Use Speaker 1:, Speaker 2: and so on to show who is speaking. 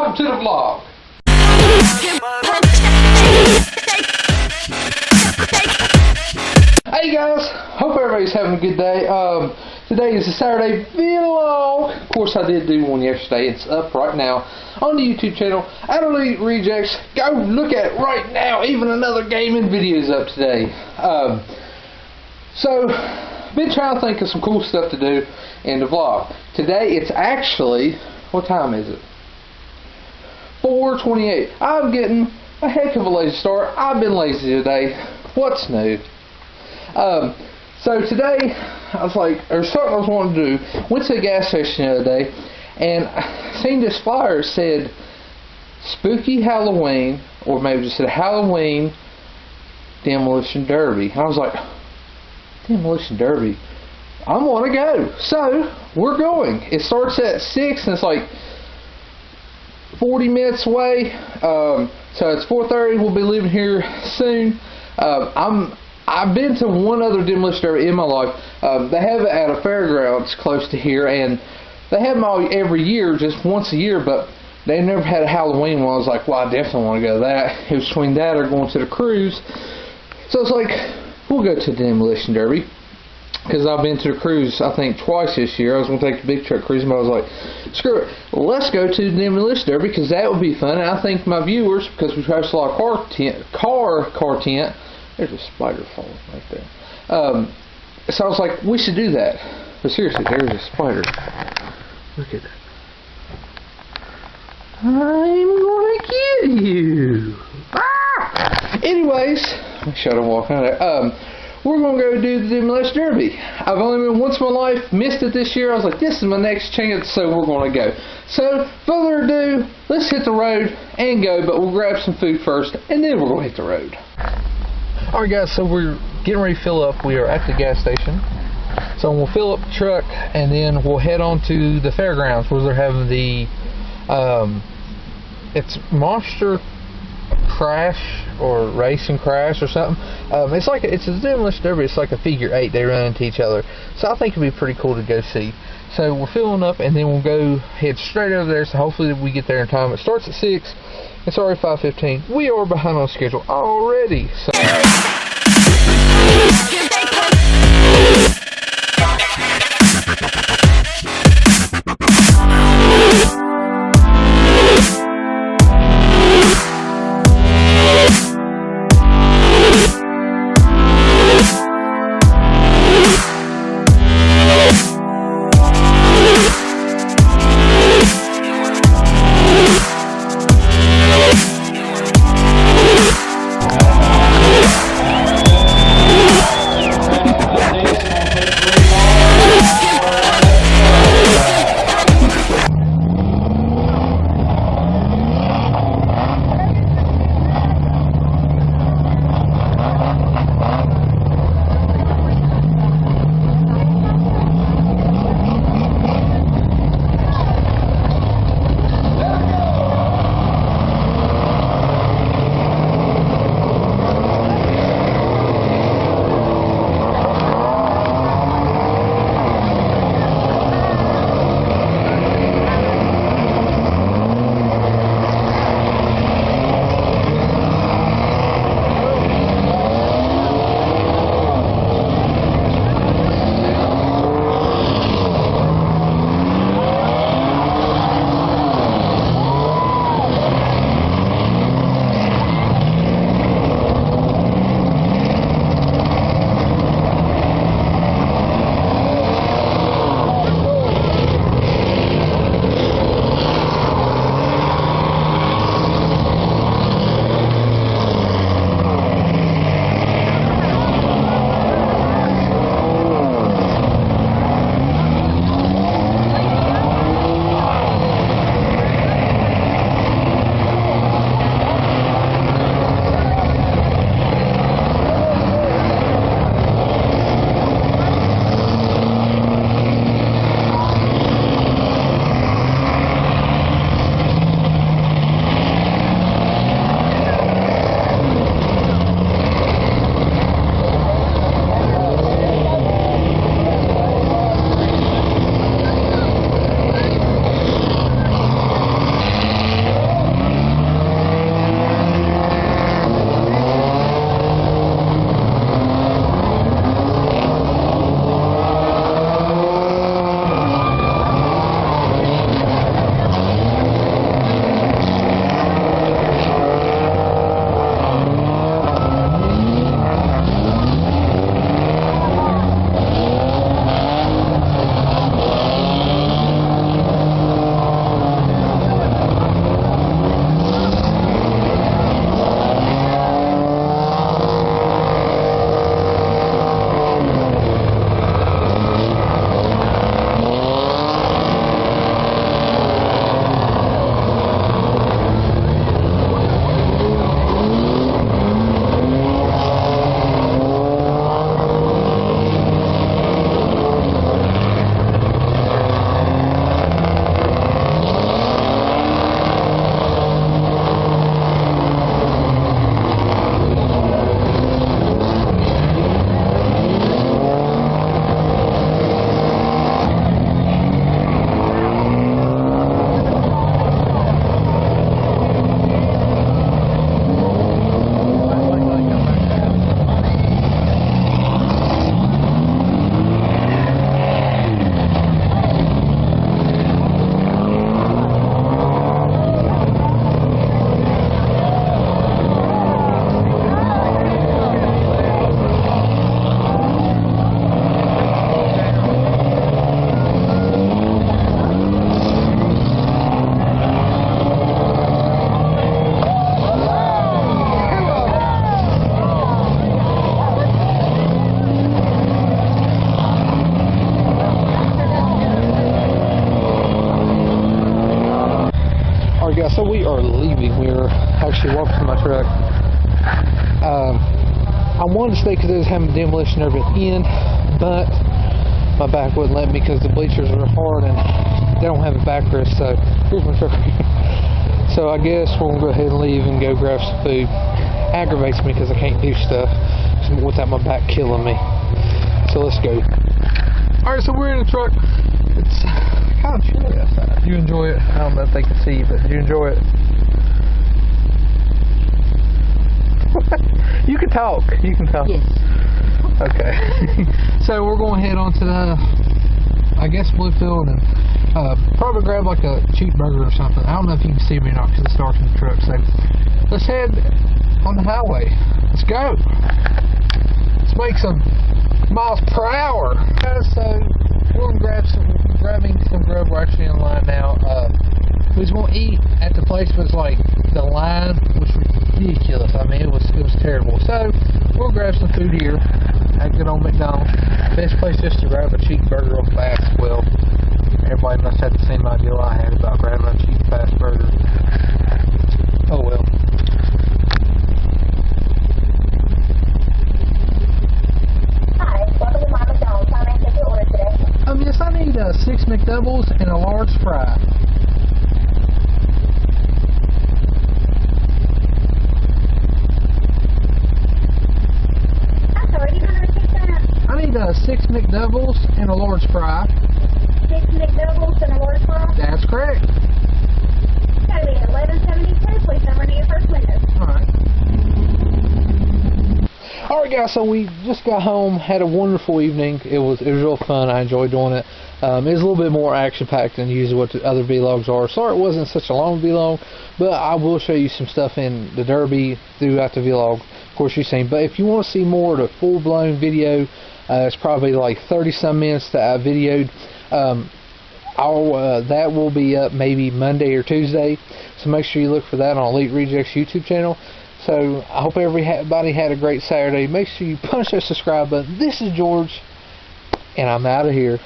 Speaker 1: welcome to the vlog. Hey guys, hope everybody's having a good day. Today is a Saturday vlog. Of course, I did do one yesterday. It's up right now on the YouTube channel, Elite Rejects. Go look at it right now. Even another gaming video is up today. So, been trying to think of some cool stuff to do in the vlog. Today, it's actually, what time is it? 4:28. I'm getting a heck of a lazy start. I've been lazy today. What's new? So today, I was like, there's something I was wanting to do. Went to the gas station the other day, and I seen this flyer that said Spooky Halloween, or maybe just said Halloween Demolition Derby. I was like, Demolition Derby? I want to go. So, we're going. It starts at 6, and it's like 40 minutes away. So it's 4:30. We'll be leaving here soon. I've been to one other demolition derby in my life. They have it at a fairgrounds close to here, and they have them all every year, just once a year, but they never had a Halloween one. I was like, well, I definitely want to go to that. It was between that or going to the cruise. So it's like, we'll go to the demolition derby, because I've been to the cruise, I think, twice this year. I was going to take the big truck cruise, but I was like, screw it, let's go to the demolition derby, because that would be fun. And I think my viewers, because we post a lot of car tent. There's a spider falling right there. So I was like, we should do that. But seriously, there's a spider. Look at that. I'm gonna get you. Ah! Anyways, shut up walking out there. We're gonna go do the demolition derby. I've only been once in my life, missed it this year. I was like, this is my next chance, so we're gonna go. So, further ado, let's hit the road and go. But we'll grab some food first, and then we're gonna hit the road. Alright guys, so we're getting ready to fill up. We are at the gas station. So we'll fill up the truck and then we'll head on to the fairgrounds where they're having the it's Monster Crash or Race and Crash or something. It's a demolition derby. It's like a figure 8. They run into each other. So I think it'd be pretty cool to go see. So we're filling up and then we'll go head straight over there. So hopefully we get there in time. It starts at 6. It's already 5:15. We are behind on schedule already. So. guys, so we are leaving. We are actually walking to my truck. I wanted to stay because it was having demolition over at the end, but my back wouldn't let me because the bleachers are hard and they don't have a backrest. So here's my truck. So I guess we'll go ahead and leave and go grab some food. Aggravates me because I can't do stuff without my back killing me. So let's go. Alright, so we're in the truck. It's kind of chilly outside. You enjoy it? I don't know if they can see, but you enjoy it? You can talk. You can talk.
Speaker 2: Yes.
Speaker 1: Okay. So we're going to head on to the, I guess, Bluefield and probably grab like a cheeseburger or something. I don't know if you can see me or not because it's dark in the truck. So let's head on the highway. Let's go. Let's make some miles per hour. So we're going to grabbing some grub. We're actually in line now. We was going to eat at the place, but like the line was ridiculous. I mean, it was terrible. So we'll grab some food here at good old McDonald's. Best place just to grab a cheeseburger real fast. Well, everybody must have the same idea I had about grabbing a cheap fast burger. Oh well.
Speaker 2: Hi, welcome to my McDonald's. How may I take your order today?
Speaker 1: Yes, I need 6 McDoubles and a large fry.
Speaker 2: I'm sorry, you want to repeat that?
Speaker 1: I need 6 McDoubles and a large fry.
Speaker 2: 6 McDoubles and a large fry?
Speaker 1: That's correct.
Speaker 2: That'll be 1172. Please number to your first window.
Speaker 1: Alright. Alright guys, so we just got home, had a wonderful evening. It was real fun. I enjoyed doing it. It was a little bit more action-packed than usually what the other vlogs are. Sorry it wasn't such a long vlog, but I will show you some stuff in the Derby throughout the vlog. Of course you've seen. But if you want to see more of the full-blown video, it's probably like 30-some minutes that I videoed. That will be up maybe Monday or Tuesday. So make sure you look for that on Elite Rejects YouTube channel. So I hope everybody had a great Saturday. Make sure you punch that subscribe button. This is George, and I'm out of here.